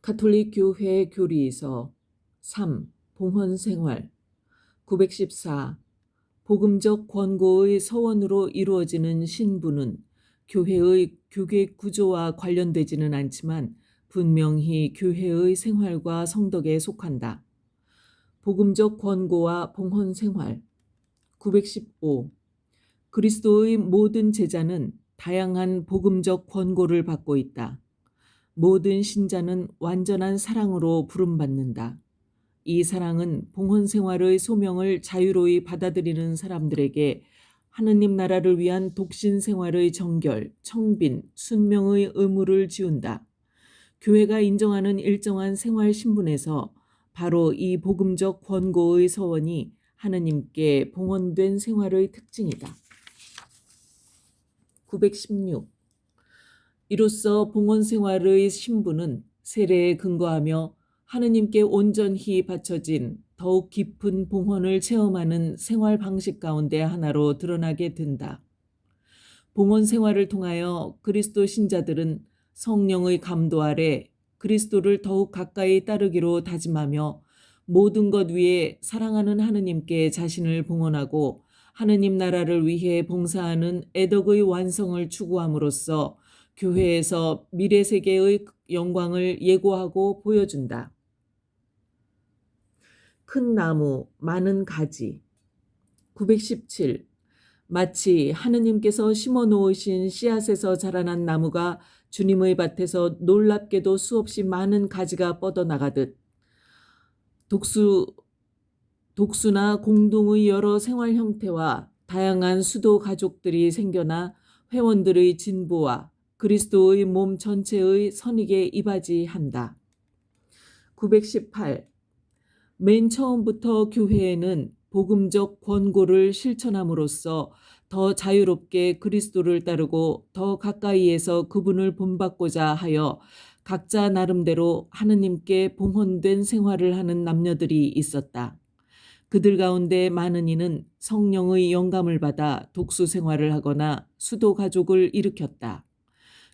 가톨릭 교회 교리서 3. 봉헌 생활 914. 복음적 권고의 서원으로 이루어지는 신부는 교회의 교계 구조와 관련되지는 않지만 분명히 교회의 생활과 성덕에 속한다. 복음적 권고와 봉헌 생활 915. 그리스도의 모든 제자는 다양한 복음적 권고를 받고 있다. 모든 신자는 완전한 사랑으로 부름받는다. 이 사랑은 봉헌 생활의 소명을 자유로이 받아들이는 사람들에게 하느님 나라를 위한 독신 생활의 정결, 청빈, 순명의 의무를 지운다. 교회가 인정하는 일정한 생활 신분에서 바로 이 복음적 권고의 서원이 하느님께 봉헌된 생활의 특징이다. 916. 이로써 봉헌 생활의 신분은 세례에 근거하며 하느님께 온전히 바쳐진 더욱 깊은 봉헌을 체험하는 생활 방식 가운데 하나로 드러나게 된다. 봉헌 생활을 통하여 그리스도 신자들은 성령의 감도 아래 그리스도를 더욱 가까이 따르기로 다짐하며 모든 것 위에 사랑하는 하느님께 자신을 봉헌하고 하느님 나라를 위해 봉사하는 애덕의 완성을 추구함으로써 교회에서 미래 세계의 영광을 예고하고 보여준다. 큰 나무, 많은 가지 917. 마치 하느님께서 심어 놓으신 씨앗에서 자라난 나무가 주님의 밭에서 놀랍게도 수없이 많은 가지가 뻗어나가듯 독수나 공동의 여러 생활 형태와 다양한 수도 가족들이 생겨나 회원들의 진보와 그리스도의 몸 전체의 선익에 이바지한다. 918. 맨 처음부터 교회에는 복음적 권고를 실천함으로써 더 자유롭게 그리스도를 따르고 더 가까이에서 그분을 본받고자 하여 각자 나름대로 하느님께 봉헌된 생활을 하는 남녀들이 있었다. 그들 가운데 많은 이는 성령의 영감을 받아 독수 생활을 하거나 수도 가족을 일으켰다.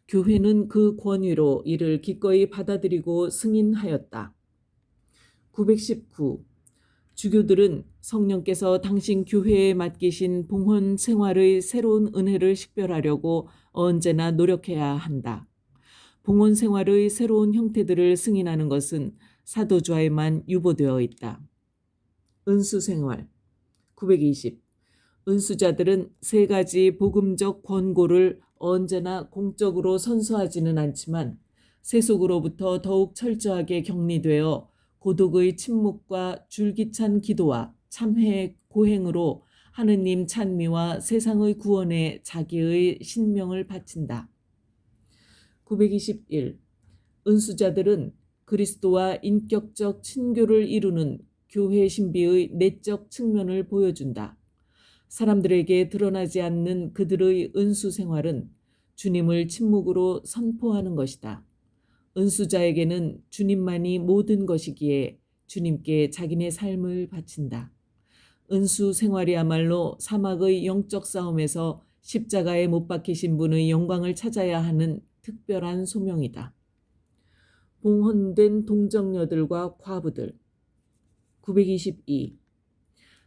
교회는 그 권위로 이를 기꺼이 받아들이고 승인하였다. 919. 주교들은 성령께서 당신 교회에 맡기신 봉헌 생활의 새로운 은혜를 식별하려고 언제나 노력해야 한다. 봉헌 생활의 새로운 형태들을 승인하는 것은 사도좌에만 유보되어 있다. 은수 생활 920. 은수자들은 세 가지 복음적 권고를 언제나 공적으로 선서하지는 않지만 세속으로부터 더욱 철저하게 격리되어 고독의 침묵과 줄기찬 기도와 참회의 고행으로 하느님 찬미와 세상의 구원에 자기의 신명을 바친다. 921. 은수자들은 그리스도와 인격적 친교를 이루는 교회 신비의 내적 측면을 보여준다. 사람들에게 드러나지 않는 그들의 은수 생활은 주님을 침묵으로 선포하는 것이다. 은수자에게는 주님만이 모든 것이기에 주님께 자기네 삶을 바친다. 은수 생활이야말로 사막의 영적 싸움에서 십자가에 못 박히신 분의 영광을 찾아야 하는 특별한 소명이다. 봉헌된 동정녀들과 과부들 922.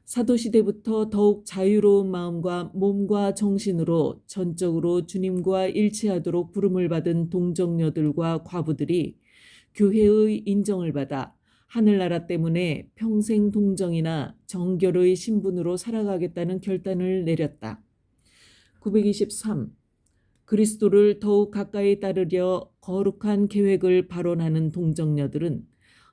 사도시대부터 더욱 자유로운 마음과 몸과 정신으로 전적으로 주님과 일치하도록 부름을 받은 동정녀들과 과부들이 교회의 인정을 받아 하늘나라 때문에 평생 동정이나 정결의 신분으로 살아가겠다는 결단을 내렸다. 923. 그리스도를 더욱 가까이 따르려 거룩한 계획을 발언하는 동정녀들은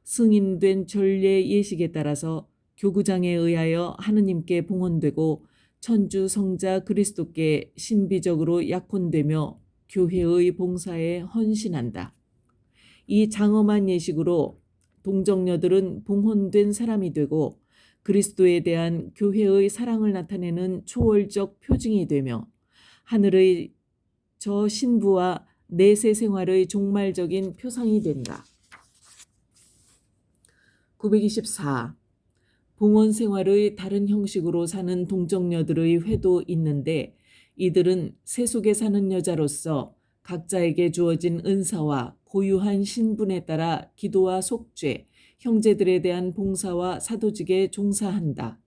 승인된 전례 예식에 따라서 교구장에 의하여 하느님께 봉헌되고 천주 성자 그리스도께 신비적으로 약혼되며 교회의 봉사에 헌신한다. 이 장엄한 예식으로 동정녀들은 봉헌된 사람이 되고 그리스도에 대한 교회의 사랑을 나타내는 초월적 표징이 되며 하늘의 저 신부와 내세 생활의 종말적인 표상이 된다. 924. 봉헌 생활의 다른 형식으로 사는 동정녀들의 회도 있는데 이들은 세속에 사는 여자로서 각자에게 주어진 은사와 고유한 신분에 따라 기도와 속죄, 형제들에 대한 봉사와 사도직에 종사한다.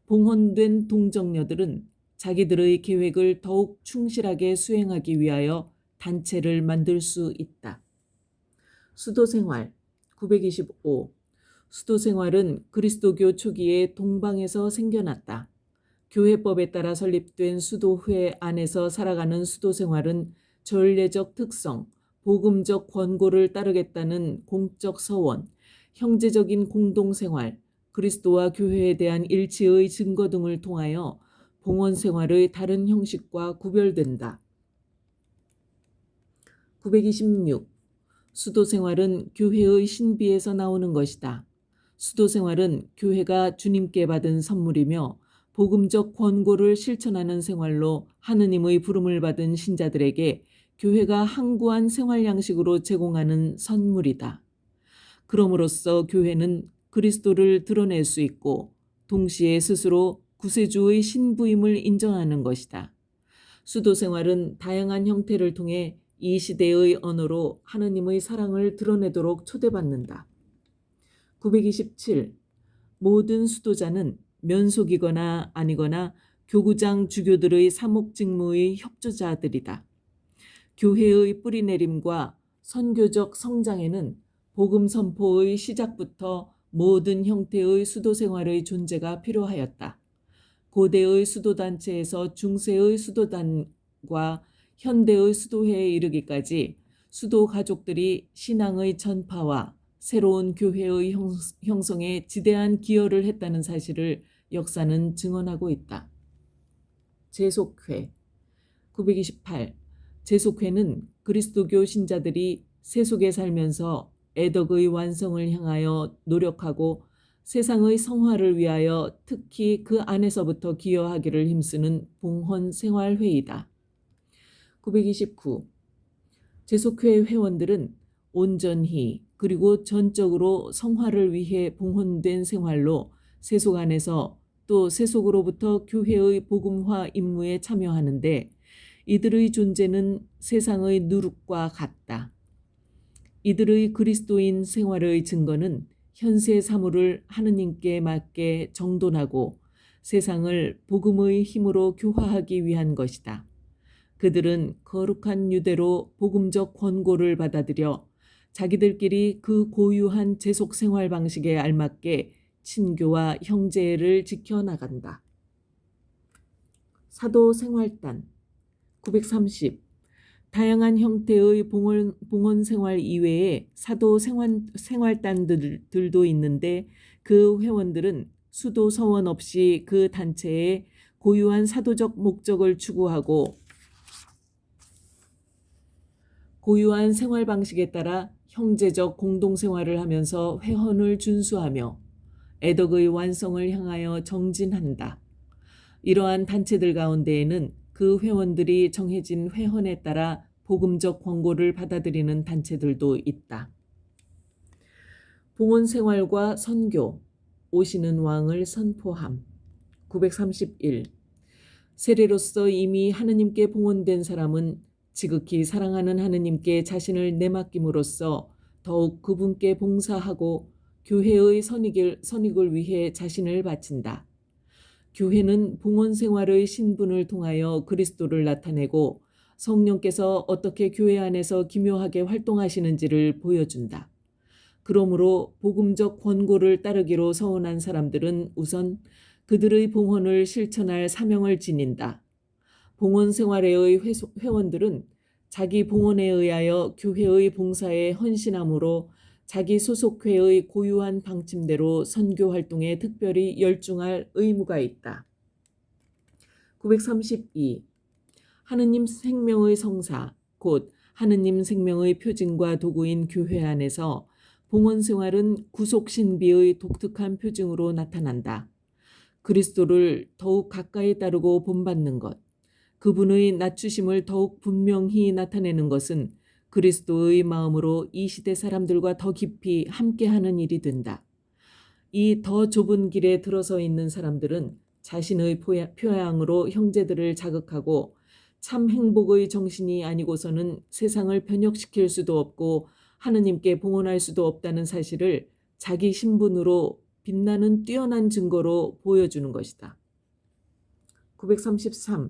봉헌된 동정녀들은 자기들의 계획을 더욱 충실하게 수행하기 위하여 단체를 만들 수 있다. 수도생활 925. 수도생활은 그리스도교 초기에 동방에서 생겨났다. 교회법에 따라 설립된 수도회 안에서 살아가는 수도생활은 전례적 특성, 복음적 권고를 따르겠다는 공적 서원, 형제적인 공동생활, 그리스도와 교회에 대한 일치의 증거 등을 통하여 봉헌생활의 다른 형식과 구별된다. 926. 수도생활은 교회의 신비에서 나오는 것이다. 수도생활은 교회가 주님께 받은 선물이며 복음적 권고를 실천하는 생활로 하느님의 부름을 받은 신자들에게 교회가 항구한 생활 양식으로 제공하는 선물이다. 그럼으로써 교회는 그리스도를 드러낼 수 있고 동시에 스스로 구세주의 신부임을 인정하는 것이다. 수도생활은 다양한 형태를 통해 이 시대의 언어로 하느님의 사랑을 드러내도록 초대받는다. 927. 모든 수도자는 면속이거나 아니거나 교구장 주교들의 사목직무의 협조자들이다. 교회의 뿌리내림과 선교적 성장에는 복음 선포의 시작부터 모든 형태의 수도생활의 존재가 필요하였다. 고대의 수도단체에서 중세의 수도단과 현대의 수도회에 이르기까지 수도 가족들이 신앙의 전파와 새로운 교회의 형성에 지대한 기여를 했다는 사실을 역사는 증언하고 있다. 제속회 928. 제속회는 그리스도교 신자들이 세속에 살면서 애덕의 완성을 향하여 노력하고 세상의 성화를 위하여 특히 그 안에서부터 기여하기를 힘쓰는 봉헌 생활회이다. 929. 제속회 회원들은 온전히 그리고 전적으로 성화를 위해 봉헌된 생활로 세속 안에서 또 세속으로부터 교회의 복음화 임무에 참여하는데 이들의 존재는 세상의 누룩과 같다. 이들의 그리스도인 생활의 증거는 현세 사물을 하느님께 맞게 정돈하고 세상을 복음의 힘으로 교화하기 위한 것이다. 그들은 거룩한 유대로 복음적 권고를 받아들여 자기들끼리 그 고유한 제속 생활 방식에 알맞게 친교와 형제를 지켜나간다. 사도 생활단 930. 다양한 형태의 봉헌 생활 이외에 사도 생활단들도 있는데 그 회원들은 수도 서원 없이 그 단체의 고유한 사도적 목적을 추구하고 고유한 생활 방식에 따라 형제적 공동생활을 하면서 회헌을 준수하며 애덕의 완성을 향하여 정진한다. 이러한 단체들 가운데에는 그 회원들이 정해진 회헌에 따라 복음적 권고를 받아들이는 단체들도 있다. 봉헌생활과 선교, 오시는 왕을 선포함 931. 세례로서 이미 하느님께 봉헌된 사람은 지극히 사랑하는 하느님께 자신을 내맡김으로써 더욱 그분께 봉사하고 교회의 선익을 위해 자신을 바친다. 교회는 봉헌생활의 신분을 통하여 그리스도를 나타내고 성령께서 어떻게 교회 안에서 기묘하게 활동하시는지를 보여준다. 그러므로 복음적 권고를 따르기로 서원한 사람들은 우선 그들의 봉헌을 실천할 사명을 지닌다. 봉헌생활회의 회원들은 자기 봉헌에 의하여 교회의 봉사에 헌신함으로 자기 소속회의 고유한 방침대로 선교 활동에 특별히 열중할 의무가 있다. 932. 하느님 생명의 성사, 곧 하느님 생명의 표징과 도구인 교회 안에서 봉헌생활은 구속신비의 독특한 표징으로 나타난다. 그리스도를 더욱 가까이 따르고 본받는 것, 그분의 낮추심을 더욱 분명히 나타내는 것은 그리스도의 마음으로 이 시대 사람들과 더 깊이 함께하는 일이 된다. 이 더 좁은 길에 들어서 있는 사람들은 자신의 표양으로 형제들을 자극하고 참 행복의 정신이 아니고서는 세상을 변혁시킬 수도 없고 하느님께 봉헌할 수도 없다는 사실을 자기 신분으로 빛나는 뛰어난 증거로 보여주는 것이다. 933.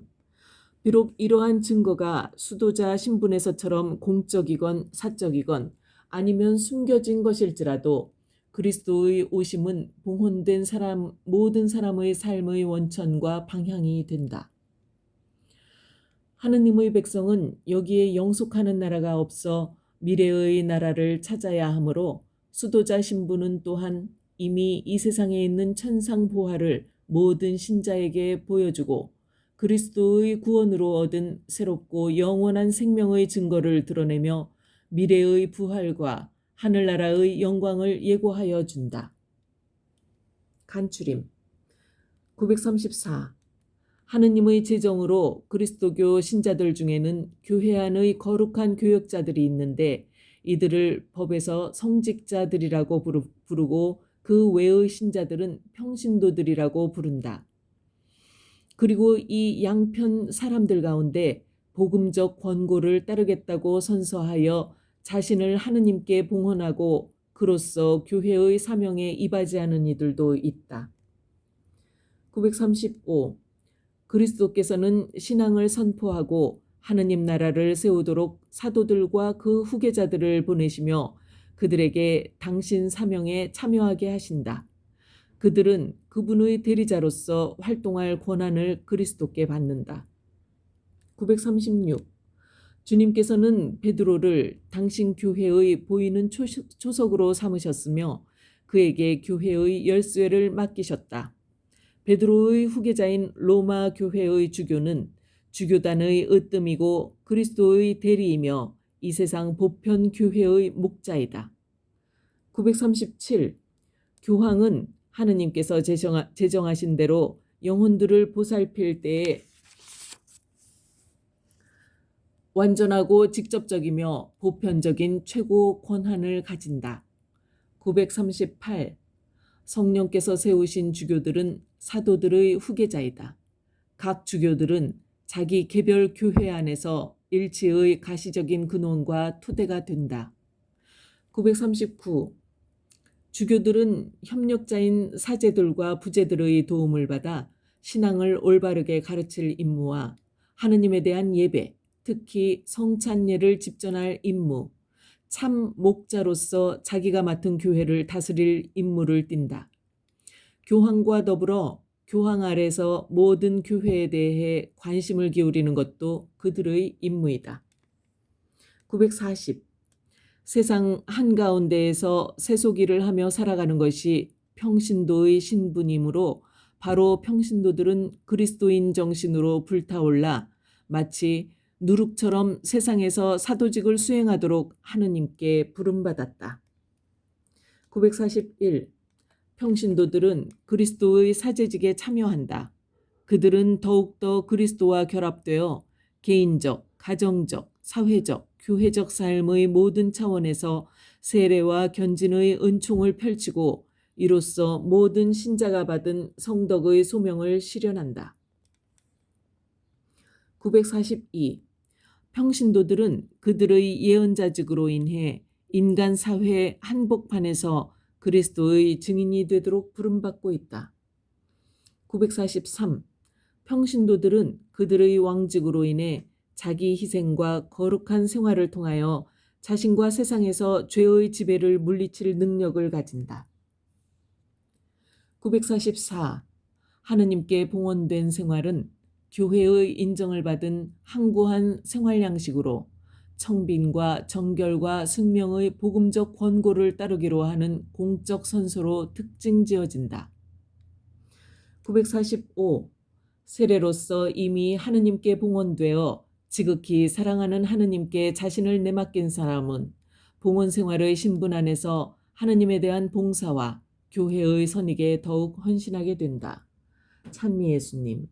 비록 이러한 증거가 수도자 신분에서처럼 공적이건 사적이건 아니면 숨겨진 것일지라도 그리스도의 오심은 봉헌된 모든 사람의 삶의 원천과 방향이 된다. 하느님의 백성은 여기에 영속하는 나라가 없어 미래의 나라를 찾아야 하므로 수도자 신분은 또한 이미 이 세상에 있는 천상보화를 모든 신자에게 보여주고 그리스도의 구원으로 얻은 새롭고 영원한 생명의 증거를 드러내며 미래의 부활과 하늘나라의 영광을 예고하여 준다. 간추림 934. 하느님의 제정으로 그리스도교 신자들 중에는 교회 안의 거룩한 교역자들이 있는데 이들을 법에서 성직자들이라고 부르고 그 외의 신자들은 평신도들이라고 부른다. 그리고 이 양편 사람들 가운데 복음적 권고를 따르겠다고 선서하여 자신을 하느님께 봉헌하고 그로써 교회의 사명에 이바지하는 이들도 있다. 935. 그리스도께서는 신앙을 선포하고 하느님 나라를 세우도록 사도들과 그 후계자들을 보내시며 그들에게 당신 사명에 참여하게 하신다. 그들은 그분의 대리자로서 활동할 권한을 그리스도께 받는다. 936. 주님께서는 베드로를 당신 교회의 보이는 초석으로 삼으셨으며 그에게 교회의 열쇠를 맡기셨다. 베드로의 후계자인 로마 교회의 주교는 주교단의 으뜸이고 그리스도의 대리이며 이 세상 보편 교회의 목자이다. 937. 교황은 하느님께서 제정하신 대로 영혼들을 보살필 때에 완전하고 직접적이며 보편적인 최고 권한을 가진다. 938. 성령께서 세우신 주교들은 사도들의 후계자이다. 각 주교들은 자기 개별 교회 안에서 일치의 가시적인 근원과 토대가 된다. 939. 주교들은 협력자인 사제들과 부제들의 도움을 받아 신앙을 올바르게 가르칠 임무와 하느님에 대한 예배, 특히 성찬례를 집전할 임무, 참 목자로서 자기가 맡은 교회를 다스릴 임무를 띈다. 교황과 더불어 교황 아래서 모든 교회에 대해 관심을 기울이는 것도 그들의 임무이다. 940. 세상 한가운데에서 세속일을 하며 살아가는 것이 평신도의 신분이므로 바로 평신도들은 그리스도인 정신으로 불타올라 마치 누룩처럼 세상에서 사도직을 수행하도록 하느님께 부름받았다. 941. 평신도들은 그리스도의 사제직에 참여한다. 그들은 더욱더 그리스도와 결합되어 개인적, 가정적, 사회적, 교회적 삶의 모든 차원에서 세례와 견진의 은총을 펼치고 이로써 모든 신자가 받은 성덕의 소명을 실현한다. 942. 평신도들은 그들의 예언자직으로 인해 인간 사회 한복판에서 그리스도의 증인이 되도록 부름받고 있다. 943. 평신도들은 그들의 왕직으로 인해 자기 희생과 거룩한 생활을 통하여 자신과 세상에서 죄의 지배를 물리칠 능력을 가진다. 944. 하느님께 봉헌된 생활은 교회의 인정을 받은 항구한 생활 양식으로 청빈과 정결과 승명의 복음적 권고를 따르기로 하는 공적 선서로 특징지어진다. 945. 세례로서 이미 하느님께 봉헌되어 지극히 사랑하는 하느님께 자신을 내맡긴 사람은 봉헌 생활의 신분 안에서 하느님에 대한 봉사와 교회의 선익에 더욱 헌신하게 된다. 찬미 예수님.